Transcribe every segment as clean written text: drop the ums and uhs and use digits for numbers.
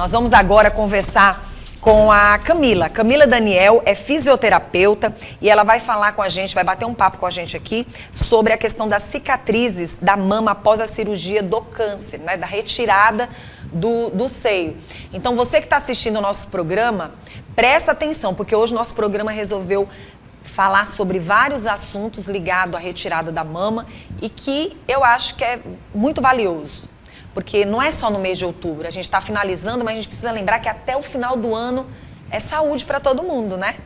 Nós vamos agora conversar com a Camila. Camila Daniel é fisioterapeuta e ela vai falar com a gente, vai bater um papo com a gente aqui sobre a questão das cicatrizes da mama após a cirurgia do câncer, né, da retirada do seio. Então você que está assistindo o nosso programa, presta atenção, porque hoje o nosso programa resolveu falar sobre vários assuntos ligados à retirada da mama e que eu acho que é muito valioso. Porque não é só no mês de outubro, a gente está finalizando, mas a gente precisa lembrar que até o final do ano é saúde para todo mundo, né?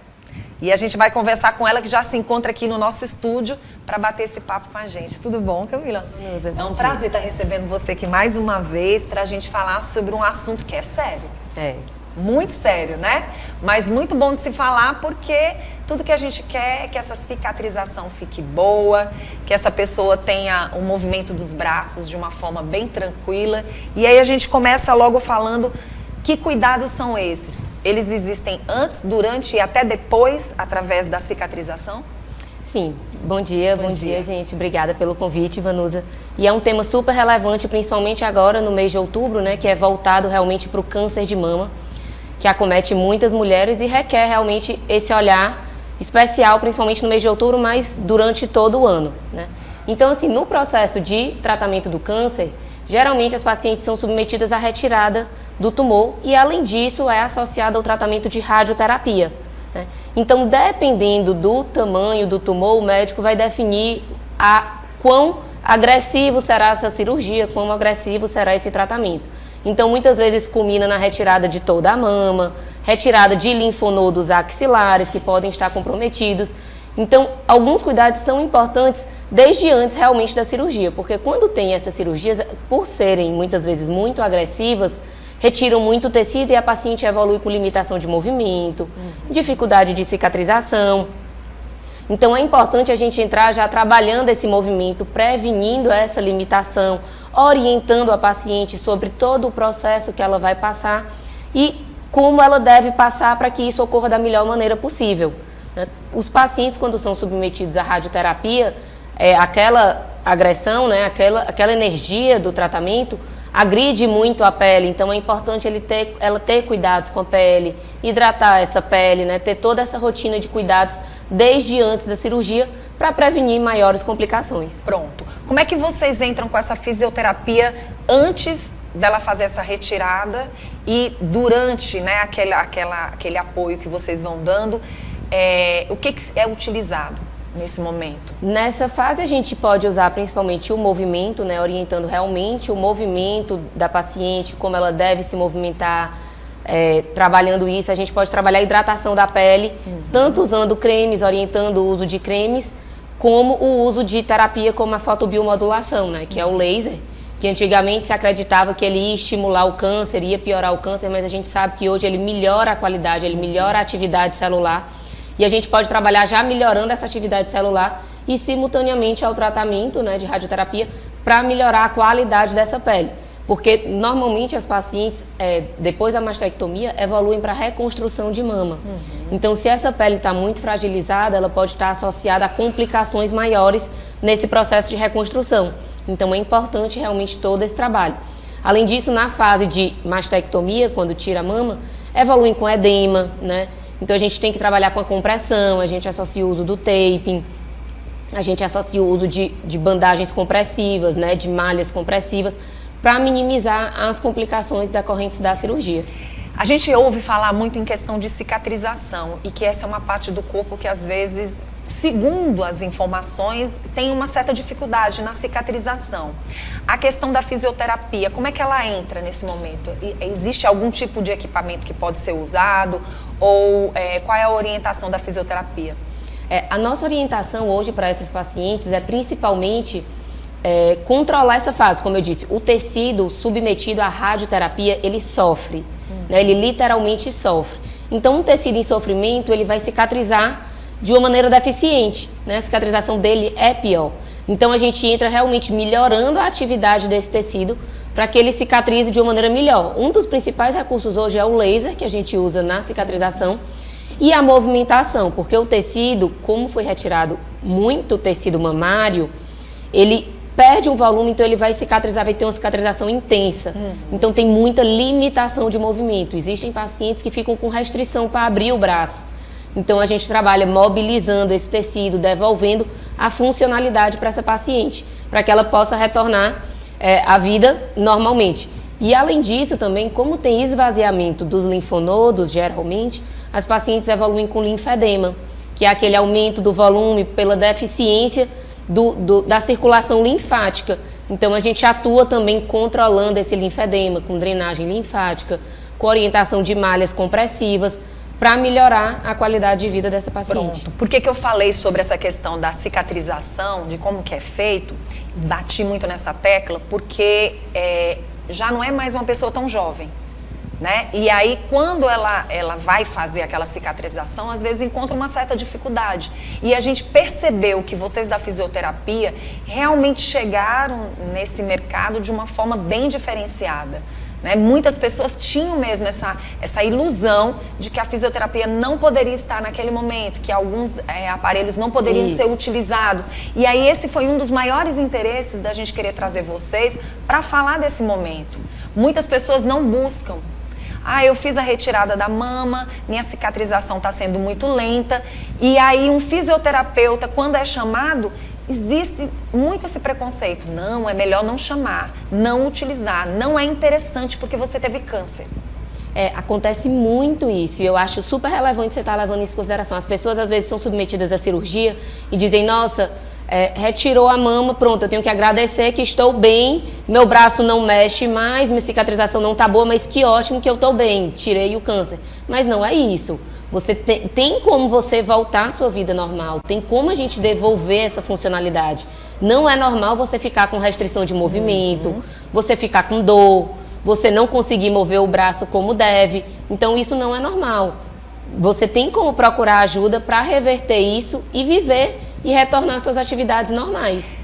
E a gente vai conversar com ela, que já se encontra aqui no nosso estúdio, para bater esse papo com a gente. Tudo bom, Camila? É um prazer estar recebendo você aqui mais uma vez, para a gente falar sobre um assunto que é sério. É. Muito sério, né? Mas muito bom de se falar, porque tudo que a gente quer é que essa cicatrização fique boa, que essa pessoa tenha o movimento dos braços de uma forma bem tranquila. E aí a gente começa logo falando que cuidados são esses? Eles existem antes, durante e até depois, através da cicatrização? Sim, bom dia, gente. Obrigada pelo convite, Vanusa. E é um tema super relevante, principalmente agora no mês de outubro, né, que é voltado realmente para o câncer de mama, que acomete muitas mulheres e requer realmente esse olhar especial, principalmente no mês de outubro, mas durante todo o ano, né? Então, assim, no processo de tratamento do câncer, geralmente as pacientes são submetidas à retirada do tumor e, além disso, é associada ao tratamento de radioterapia, né? Então, dependendo do tamanho do tumor, o médico vai definir quão agressivo será essa cirurgia, quão agressivo será esse tratamento. Então, muitas vezes culmina na retirada de toda a mama, retirada de linfonodos axilares que podem estar comprometidos. Então, alguns cuidados são importantes desde antes realmente da cirurgia, porque quando tem essas cirurgias, por serem muitas vezes muito agressivas, retiram muito tecido e a paciente evolui com limitação de movimento, dificuldade de cicatrização. Então, é importante a gente entrar já trabalhando esse movimento, prevenindo essa limitação, orientando a paciente sobre todo o processo que ela vai passar e como ela deve passar para que isso ocorra da melhor maneira possível, né? Os pacientes, quando são submetidos à radioterapia, aquela agressão, né, aquela energia do tratamento agride muito a pele, então é importante ela ter cuidados com a pele, hidratar essa pele, né, ter toda essa rotina de cuidados desde antes da cirurgia para prevenir maiores complicações. Pronto. Como é que vocês entram com essa fisioterapia antes dela fazer essa retirada e durante, né, aquele apoio que vocês vão dando? O que é utilizado nesse momento? Nessa fase a gente pode usar principalmente o movimento, né, orientando realmente o movimento da paciente, como ela deve se movimentar, trabalhando isso. A gente pode trabalhar a hidratação da pele, tanto usando cremes, orientando o uso de cremes, como o uso de terapia como a fotobiomodulação, né, que é o laser, que antigamente se acreditava que ele ia estimular o câncer, ia piorar o câncer, mas a gente sabe que hoje ele melhora a qualidade, ele melhora a atividade celular, e a gente pode trabalhar já melhorando essa atividade celular e simultaneamente ao tratamento, né, de radioterapia para melhorar a qualidade dessa pele. Porque normalmente as pacientes, depois da mastectomia, evoluem para reconstrução de mama. Então, se essa pele está muito fragilizada, ela pode estar associada a complicações maiores nesse processo de reconstrução. Então, é importante realmente todo esse trabalho. Além disso, na fase de mastectomia, quando tira a mama, evoluem com edema, né? Então, a gente tem que trabalhar com a compressão, a gente associa o uso do taping, a gente associa o uso de bandagens compressivas, né, de malhas compressivas, para minimizar as complicações decorrentes da cirurgia. A gente ouve falar muito em questão de cicatrização e que essa é uma parte do corpo que às vezes, segundo as informações, tem uma certa dificuldade na cicatrização. A questão da fisioterapia, como é que ela entra nesse momento? Existe algum tipo de equipamento que pode ser usado ou qual é a orientação da fisioterapia? A nossa orientação hoje para esses pacientes é principalmente controlar essa fase. Como eu disse, o tecido submetido à radioterapia, ele sofre, né? Ele literalmente sofre. Então, um tecido em sofrimento, ele vai cicatrizar de uma maneira deficiente, né? A cicatrização dele é pior. Então, a gente entra realmente melhorando a atividade desse tecido para que ele cicatrize de uma maneira melhor. Um dos principais recursos hoje é o laser, que a gente usa na cicatrização, e a movimentação, porque o tecido, como foi retirado muito tecido mamário, ele perde um volume, então ele vai cicatrizar, vai ter uma cicatrização intensa. Então tem muita limitação de movimento. Existem pacientes que ficam com restrição para abrir o braço. Então a gente trabalha mobilizando esse tecido, devolvendo a funcionalidade para essa paciente, para que ela possa retornar à vida normalmente. E além disso também, como tem esvaziamento dos linfonodos, geralmente, as pacientes evoluem com linfedema, que é aquele aumento do volume pela deficiência da circulação linfática. Então a gente atua também controlando esse linfedema, com drenagem linfática, com orientação de malhas compressivas, para melhorar a qualidade de vida dessa paciente. Pronto. Por que eu falei sobre essa questão da cicatrização, de como que é feito? Bati muito nessa tecla, porque já não é mais uma pessoa tão jovem, né? E aí, quando ela vai fazer aquela cicatrização, às vezes encontra uma certa dificuldade. E a gente percebeu que vocês da fisioterapia realmente chegaram nesse mercado de uma forma bem diferenciada. Né? Muitas pessoas tinham mesmo essa ilusão de que a fisioterapia não poderia estar naquele momento, que alguns aparelhos não poderiam ser utilizados. E aí esse foi um dos maiores interesses da gente querer trazer vocês para falar desse momento. Muitas pessoas não buscam. Eu fiz a retirada da mama, minha cicatrização está sendo muito lenta. E aí um fisioterapeuta, quando é chamado, existe muito esse preconceito. Não, é melhor não chamar, não utilizar, não é interessante porque você teve câncer. Acontece muito isso e eu acho super relevante você estar levando isso em consideração. As pessoas às vezes são submetidas à cirurgia e dizem, nossa, retirou a mama, pronto, eu tenho que agradecer que estou bem, meu braço não mexe mais, minha cicatrização não está boa, mas que ótimo que eu estou bem, tirei o câncer. Mas não é isso. Você tem como você voltar à sua vida normal, tem como a gente devolver essa funcionalidade. Não é normal você ficar com restrição de movimento, você ficar com dor, você não conseguir mover o braço como deve. Então isso não é normal. Você tem como procurar ajuda para reverter isso e viver e retornar às suas atividades normais.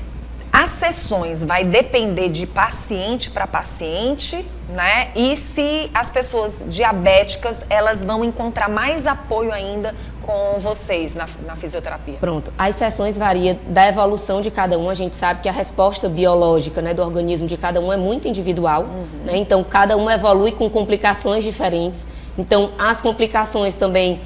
As sessões vai depender de paciente para paciente, né? E se as pessoas diabéticas, elas vão encontrar mais apoio ainda com vocês na fisioterapia? Pronto. As sessões variam da evolução de cada um. A gente sabe que a resposta biológica, né, do organismo de cada um é muito individual, né? Então, cada um evolui com complicações diferentes. Então, as complicações também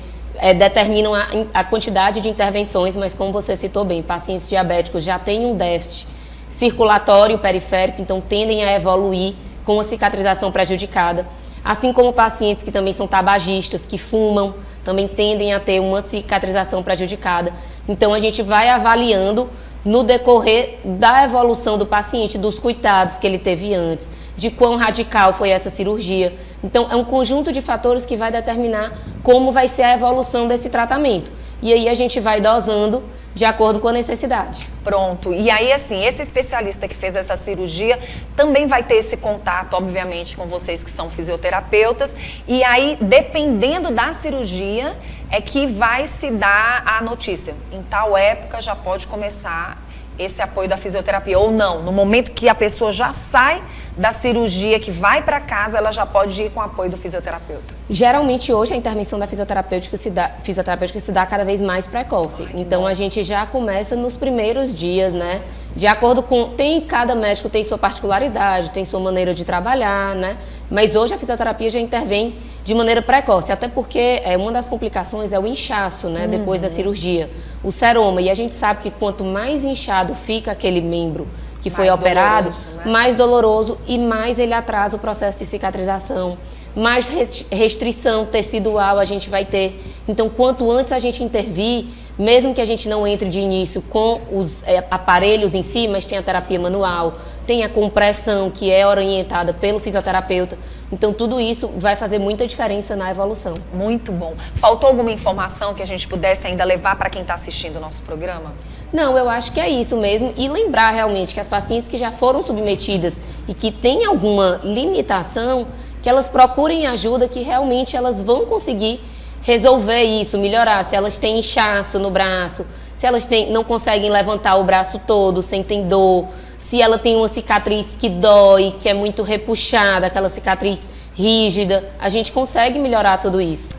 determinam a quantidade de intervenções, mas como você citou bem, pacientes diabéticos já têm um déficit circulatório periférico, então tendem a evoluir com a cicatrização prejudicada, assim como pacientes que também são tabagistas, que fumam, também tendem a ter uma cicatrização prejudicada. Então a gente vai avaliando no decorrer da evolução do paciente, dos cuidados que ele teve antes, de quão radical foi essa cirurgia. Então é um conjunto de fatores que vai determinar como vai ser a evolução desse tratamento. E aí a gente vai dosando de acordo com a necessidade. Pronto. E aí, assim, esse especialista que fez essa cirurgia também vai ter esse contato, obviamente, com vocês que são fisioterapeutas. E aí, dependendo da cirurgia, é que vai se dar a notícia. Em tal época já pode começar esse apoio da fisioterapia ou não. No momento que a pessoa já sai da cirurgia, que vai para casa, ela já pode ir com o apoio do fisioterapeuta. Geralmente hoje a intervenção da fisioterapêutica se dá cada vez mais precoce. Então a gente já começa nos primeiros dias, né? De acordo com... Cada médico tem sua particularidade, tem sua maneira de trabalhar, né? Mas hoje a fisioterapia já intervém de maneira precoce, até porque uma das complicações é o inchaço, né? Depois da cirurgia, o seroma. E a gente sabe que quanto mais inchado fica aquele membro que foi operado, doloroso, né? Mais doloroso e mais ele atrasa o processo de cicatrização, mais restrição tecidual a gente vai ter. Então, quanto antes a gente intervir, mesmo que a gente não entre de início com os aparelhos em si, mas tem a terapia manual, tem a compressão que é orientada pelo fisioterapeuta. Então, tudo isso vai fazer muita diferença na evolução. Muito bom. Faltou alguma informação que a gente pudesse ainda levar para quem está assistindo o nosso programa? Não, eu acho que é isso mesmo. E lembrar realmente que as pacientes que já foram submetidas e que têm alguma limitação, que elas procurem ajuda, que realmente elas vão conseguir resolver isso, melhorar. Se elas têm inchaço no braço, se elas não conseguem levantar o braço todo, sentem dor, se ela tem uma cicatriz que dói, que é muito repuxada, aquela cicatriz rígida, a gente consegue melhorar tudo isso.